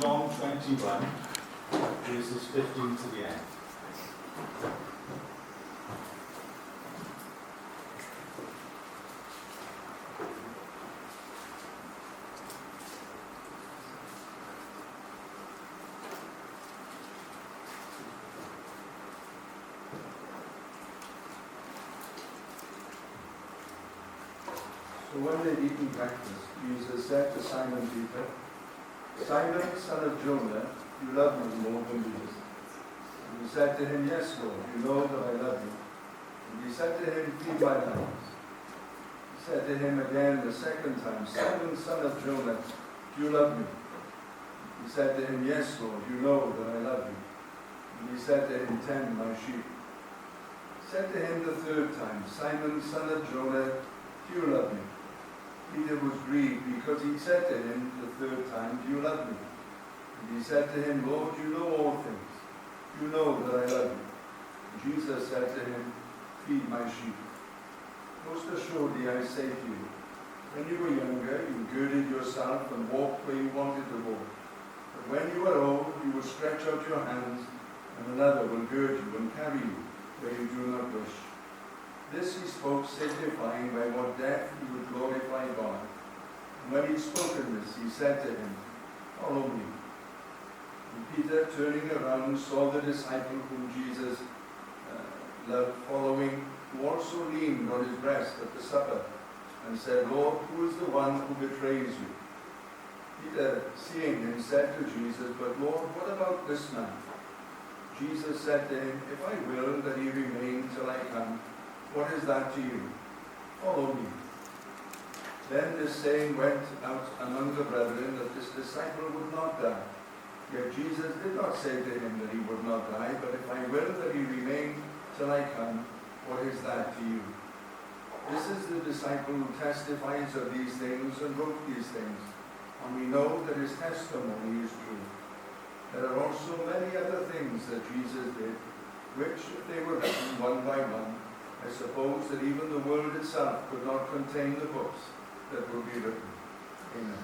John 21, verses 15 to the end. So when they'd eaten breakfast, Jesus said to Simon Peter, "Simon, son of Jonah, you love me more than these." And he said to him, "Yes, Lord, you know that I love you." And he said to him, "Feed my lambs." He said to him again the second time, "Simon, son of Jonah, do you love me?" He said to him, "Yes, Lord, you know that I love you." And he said to him, "Tend my sheep." He said to him the third time, "Simon, son of Jonah, do you love me?" Peter was grieved because he said to him the third time, "Do you love me?" And he said to him, "Lord, you know all things. You know that I love you." And Jesus said to him, "Feed my sheep. Most assuredly I say to you, when you were younger, you girded yourself and walked where you wanted to walk. But when you are old, you will stretch out your hands, and another will gird you and carry you where you do not wish." This he spoke, signifying by what death he would glorify God. And when he had spoken this, he said to him, "Follow me." And Peter, turning around, saw the disciple whom Jesus loved following, who also leaned on his breast at the supper, and said, "Lord, who is the one who betrays you?" Peter, seeing him, said to Jesus, "But Lord, what about this man?" Jesus said to him, "If I will that he remain till I come, what is that to you? Follow me." Then this saying went out among the brethren that this disciple would not die. Yet Jesus did not say to him that he would not die, but "If I will that he remain till I come, what is that to you?" This is the disciple who testifies of these things and wrote these things, and we know that his testimony is true. There are also many other things that Jesus did, which, if they were written one by one, I suppose that even the world itself could not contain the books that will be written. Amen.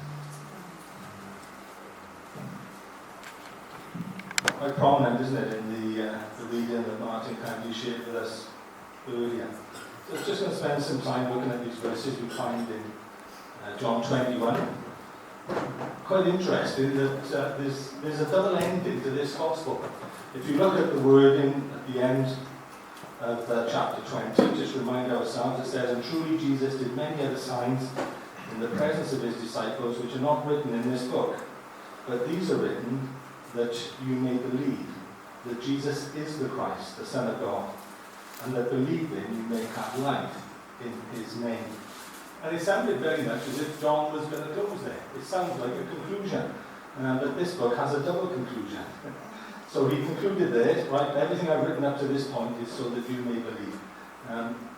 Quite prominent, isn't it, in the reading that Martin kindly shared with us earlier. So I'm just going to spend some time looking at these verses we find in John 21. Quite interesting that there's a double ending to this gospel. If you look at the wording at the end of chapter 20, just remind ourselves, it says, "And truly Jesus did many other signs in the presence of his disciples, which are not written in this book. But these are written that you may believe that Jesus is the Christ, the Son of God, and that believing you may have life in his name." And it sounded very much as if John was going to close there. It sounds like a conclusion, but this book has a double conclusion. So he concluded there, right, everything I've written up to this point is so that you may believe.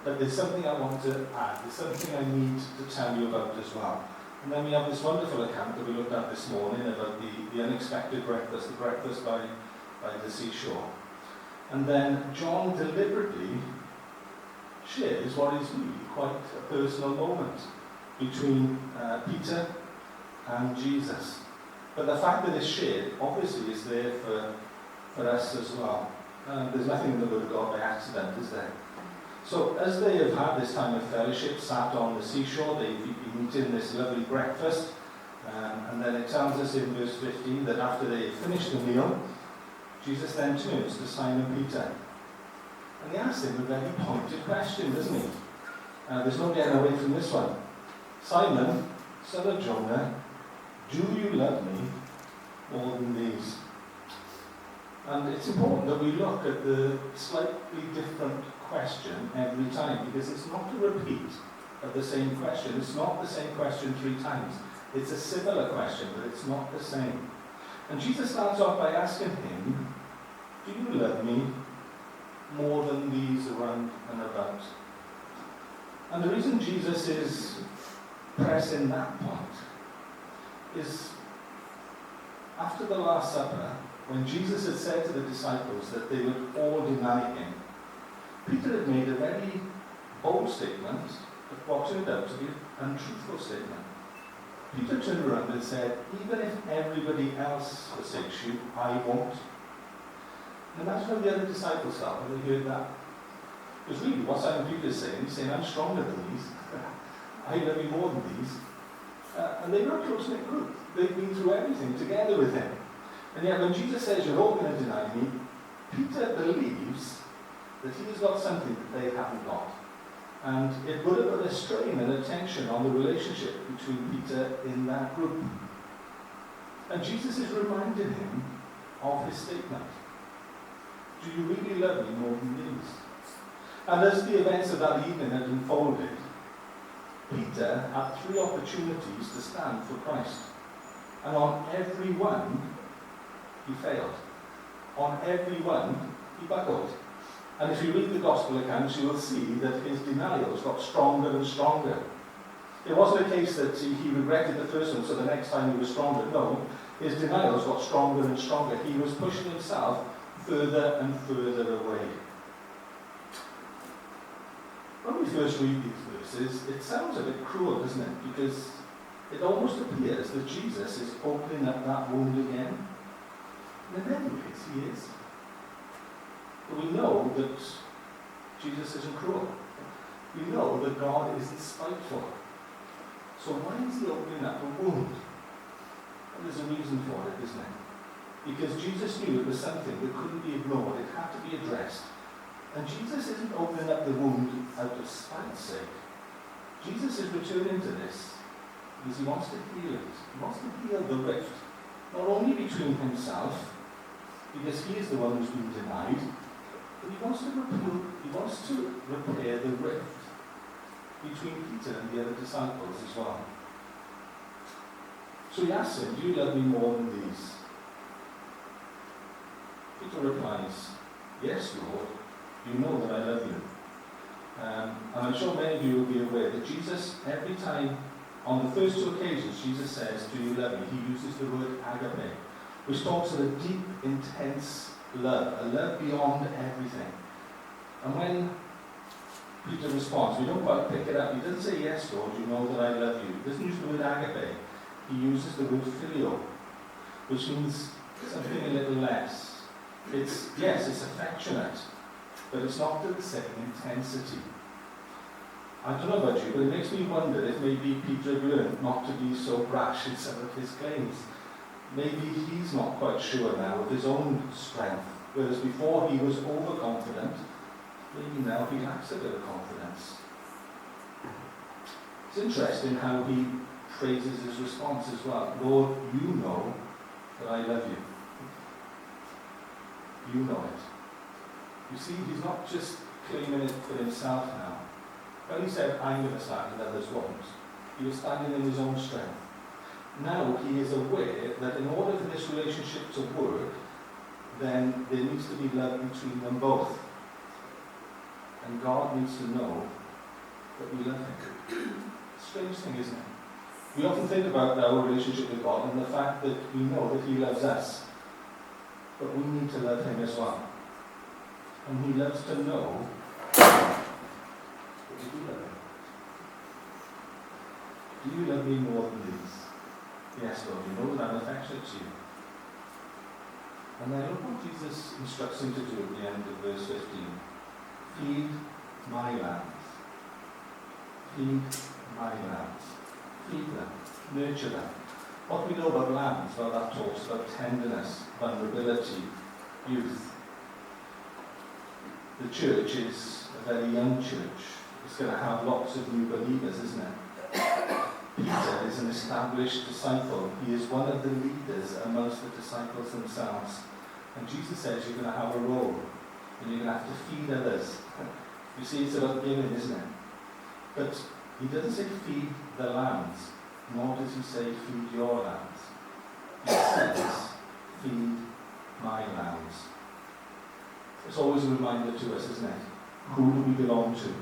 But there's something I want to add, there's something I need to tell you about as well. And then we have this wonderful account that we looked at this morning about the unexpected breakfast, the breakfast by the seashore. And then John deliberately shares what is really quite a personal moment between Peter and Jesus. But the fact that it's shared obviously is there for us as well. There's nothing in the Word of God by accident, is there? So as they have had this time of fellowship, sat on the seashore, they've been eating this lovely breakfast, and then it tells us in verse 15 that after they finished the meal, Jesus then turns to Simon Peter. And he asks him a very pointed question, doesn't he? There's no getting away from this one. "Simon, son of Jonah, do you love me more than these?" And it's important that we look at the slightly different question every time, because it's not a repeat of the same question. It's not the same question 3 times. It's a similar question, but it's not the same. And Jesus starts off by asking him, "Do you love me more than these around and about?" And the reason Jesus is pressing that point is after the Last Supper, when Jesus had said to the disciples that they would all deny him, Peter had made a very bold statement, but what turned out to be an untruthful statement. Peter turned around and said, even if everybody else forsakes you, I won't. And imagine how the other disciples felt when they heard that. Because really what Simon Peter is saying, he's saying, I'm stronger than these. I love you more than these. And they were a close-knit group. They've been through everything together with him. And yet when Jesus says, you're all going to deny me, Peter believes that he's got something that they haven't got. And it would have put a strain and a tension on the relationship between Peter in that group. And Jesus is reminding him of his statement. Do you really love me more than these? And as the events of that evening had unfolded, Peter had 3 opportunities to stand for Christ. And on every one, he failed. On every one, he buckled. And if you read the gospel accounts, you will see that his denials got stronger and stronger. It wasn't a case that he regretted the first one, so the next time he was stronger. No, his denials got stronger and stronger. He was pushing himself further and further away. When we first read these verses, it sounds a bit cruel, doesn't it? Because it almost appears that Jesus is opening up that wound again. And in many ways, he is. But we know that Jesus isn't cruel. We know that God isn't spiteful. So why is he opening up a wound? And there's a reason for it, isn't it? Because Jesus knew it was something that couldn't be ignored. It had to be addressed. And Jesus isn't opening up the wound out of spite's sake. Jesus is returning to this because he wants to heal it. He wants to heal the rift, not only between himself, because he is the one who's been denied, but he wants to repair the rift between Peter and the other disciples as well. So he asks him, do you love me more than these? Peter replies, yes, Lord, you know that I love you. And I'm sure many of you will be aware that Jesus, every time, on the first 2 occasions, Jesus says, do you love me? He uses the word agape, which talks of a deep, intense love, a love beyond everything. And when Peter responds, we don't quite pick it up. He doesn't say, yes, Lord, you know that I love you. He doesn't use the word agape. He uses the word phileo, which means something a little less. It's affectionate, but it's not to the same intensity. I don't know about you, but it makes me wonder if maybe Peter learned not to be so brash in some of his claims. Maybe he's not quite sure now of his own strength, whereas before he was overconfident, maybe now he lacks a bit of confidence. It's interesting how he phrases his response as well. Lord, you know that I love you. You know it. You see, he's not just claiming it for himself now. When he said, I'm going to stand and others won't, he was standing in his own strength. Now he is aware that in order for this relationship to work, then there needs to be love between them both. And God needs to know that we love him. Strange thing, isn't it? We often think about our relationship with God and the fact that we know that he loves us. But we need to love him as well. And he loves to know that we do love him. Do you love me more than these? Yes, Lord, you know that I'm affectionate to you. And then look what Jesus instructs him to do at the end of verse 15. Feed my lambs. Feed my lambs. Feed them. Nurture them. What we know about lambs, well, that talks about tenderness, vulnerability, youth. The church is a very young church. It's going to have lots of new believers, isn't it? Peter is an established disciple. He is one of the leaders amongst the disciples themselves. And Jesus says you're going to have a role, and you're going to have to feed others. You see, it's about giving, isn't it? But he doesn't say feed the lambs, nor does he say feed your lambs. He says feed my lambs. It's always a reminder to us, isn't it? Who do we belong to?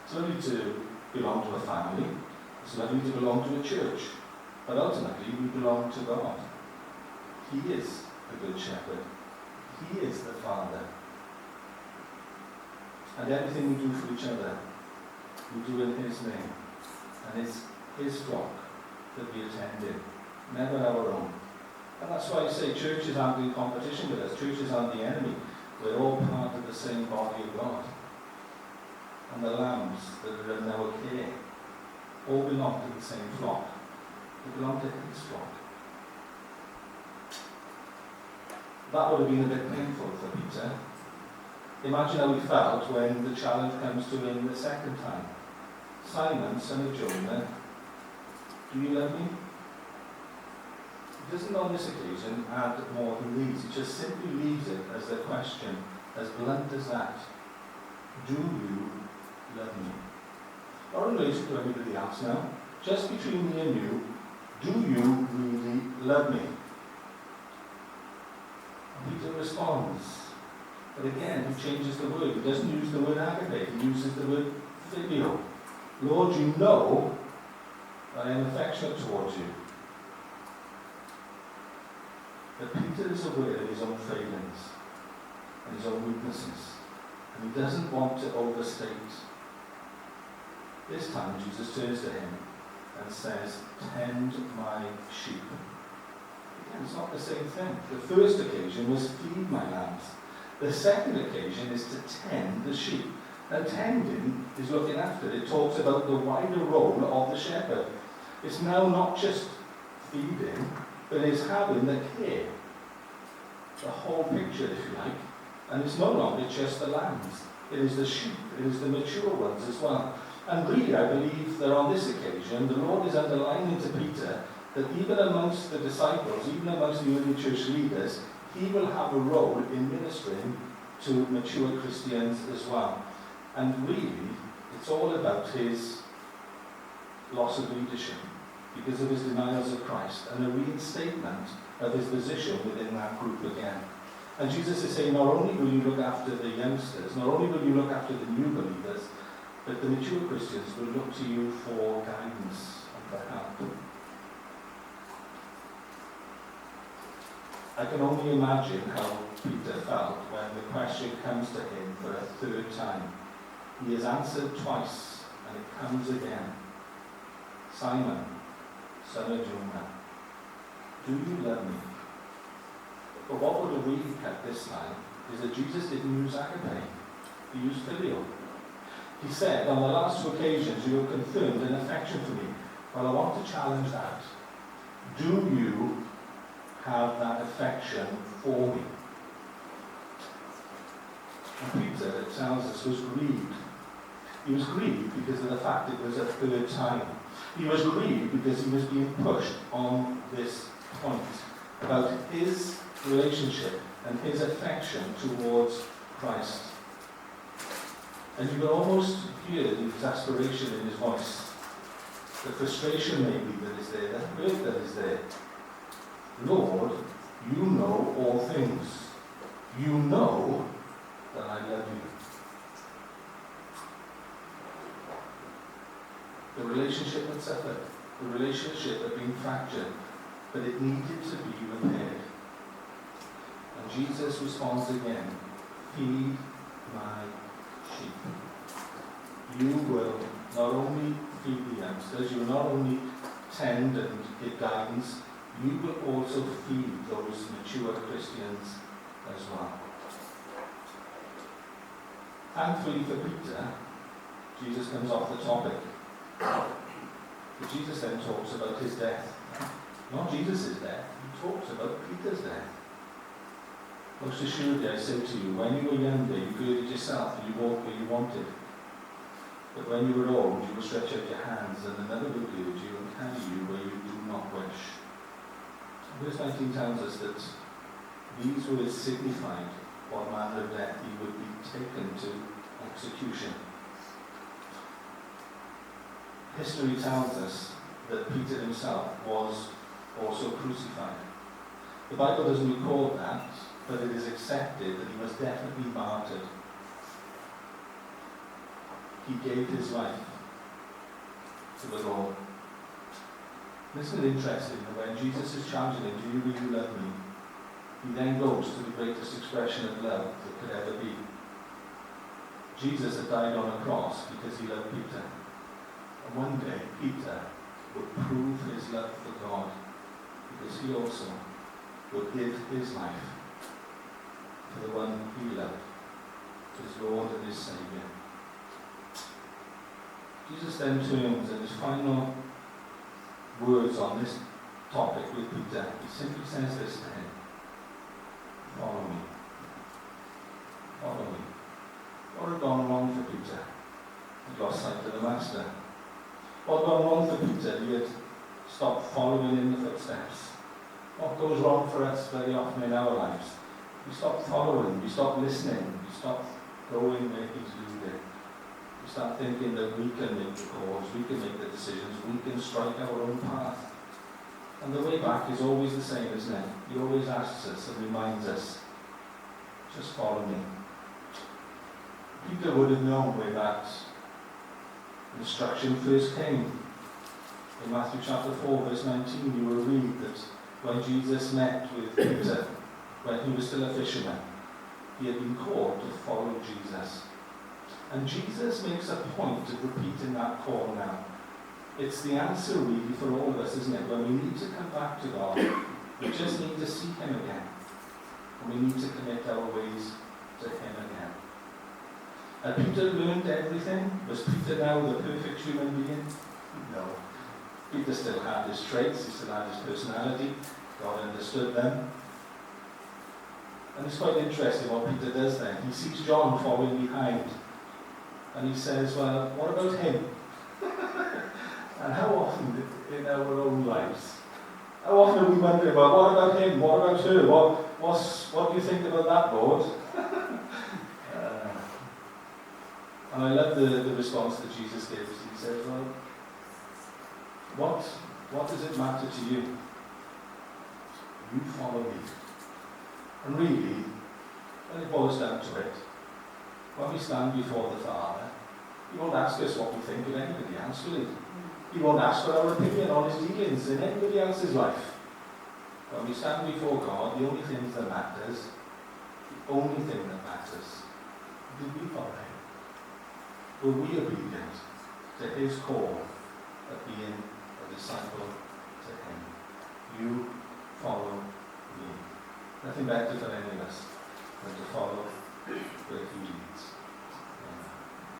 It's lovely to belong to a family. It's lovely to belong to a church. But ultimately, we belong to God. He is the Good Shepherd. He is the Father. And everything we do for each other, we do in his name. And it's his flock. that we attended, never our own. And that's why I say churches aren't in competition with us. Churches aren't the enemy. We're all part of the same body of God. And the lambs that are in our care all belong to the same flock. They belong to his flock. That would have been a bit painful for Peter. Imagine how he felt when the challenge comes to him the second time. Simon, son of Jonah, do you love me? He doesn't on this occasion add more than these. He just simply leaves it as a question, as blunt as that. Do you love me? Not in relation to anybody else now. Just between me and you, do you really love me? And Peter responds. But again, he changes the word. He doesn't use the word agape. He uses the word phileo. Lord, you know that I am affectionate towards you. But Peter is aware of his own failings and his own weaknesses. And he doesn't want to overstate. This time Jesus turns to him and says, tend my sheep. Again, it's not the same thing. The first occasion was feed my lambs. The second occasion is to tend the sheep. Now tending is looking after. It talks about the wider role of the shepherd. It's now not just feeding, but it's having the care. The whole picture, if you like. And it's no longer just the lambs. It is the sheep. It is the mature ones as well. And really, I believe that on this occasion, the Lord is underlining to Peter that even amongst the disciples, even amongst the early church leaders, he will have a role in ministering to mature Christians as well. And really, it's all about his loss of leadership because of his denials of Christ and a reinstatement of his position within that group again. And Jesus is saying, not only will you look after the youngsters, not only will you look after the new believers, but the mature Christians will look to you for guidance and for help. I can only imagine how Peter felt when the question comes to him for a third time. He has answered twice, and it comes again. Simon, son of Jonah, do you love me? But what would have really cut this time is that Jesus didn't use agape. He used phileo. He said, on the last two occasions, you have confirmed an affection for me. Well, I want to challenge that. Do you have that affection for me? And Peter, it tells us, was grieved. He was grieved because of the fact it was a third time. He was grieved because he was being pushed on this point about his relationship and his affection towards Christ. And you can almost hear the exasperation in his voice, the frustration maybe that is there, the hurt that is there. Lord, you know all things. You know that I love you. The relationship had suffered. The relationship had been fractured, but it needed to be repaired. And Jesus responds again, feed my sheep. You will not only feed the youngsters, you will not only tend and give guidance, you will also feed those mature Christians as well. Thankfully for Peter, Jesus comes off the topic. But Jesus then talks about his death. Not Jesus' death, he talks about Peter's death. Most assuredly I say to you, when you were younger, you girded yourself and you walked where you wanted. But when you were old, you will stretch out your hands, and another will gird you and carry you where you do not wish. Verse 19 tells us that these words signified what manner of death he would be taken to execution. History tells us that Peter himself was also crucified. The Bible doesn't record that, but it is accepted that he was definitely martyred. He gave his life to the Lord. Isn't it interesting that when Jesus is challenging him, do you really love me? He then goes to the greatest expression of love that could ever be. Jesus had died on a cross because he loved Peter. And one day, Peter would prove his love for God, because he also would give his life for the one he loved, his Lord and his Saviour. Jesus then turns, and his final words on this topic with Peter, he simply says this to him: follow me. Follow me. What had gone wrong for Peter? He lost sight of the Master. What had gone wrong for Peter? He had stopped following in the footsteps. What goes wrong for us very often in our lives? We stop following, we stop listening, we stop going where he's leading. We start thinking that we can make the calls, we can make the decisions, we can strike our own path. And the way back is always the same, isn't it? He always asks us and reminds us, just follow me. Peter would have known where that instruction first came. In Matthew chapter 4, verse 19, you will read that when Jesus met with Peter, when he was still a fisherman, he had been called to follow Jesus. And Jesus makes a point of repeating that call now. It's the answer really for all of us, isn't it? When we need to come back to God, we just need to seek him again. And we need to commit our ways to him again. Had Peter learned everything? Was Peter now the perfect human being? No. Peter still had his traits, he still had his personality. God understood them. And it's quite interesting what Peter does then. He sees John following behind. And he says, well, what about him? And how often in our own lives, how often are we wondering about, what about him? What about her? What do you think about that, Lord? And I love the response that Jesus gives. He says, well, what does it matter to you? You follow me. And really, when it boils down to it, when we stand before the Father, he won't ask us what we think of anybody else, will he? He won't ask for our opinion on his dealings in anybody else's life. When we stand before God, the only thing that matters, do we follow him? Were we obedient to his call of being a disciple to him? You follow me. Nothing better for any of us than to follow where he leads.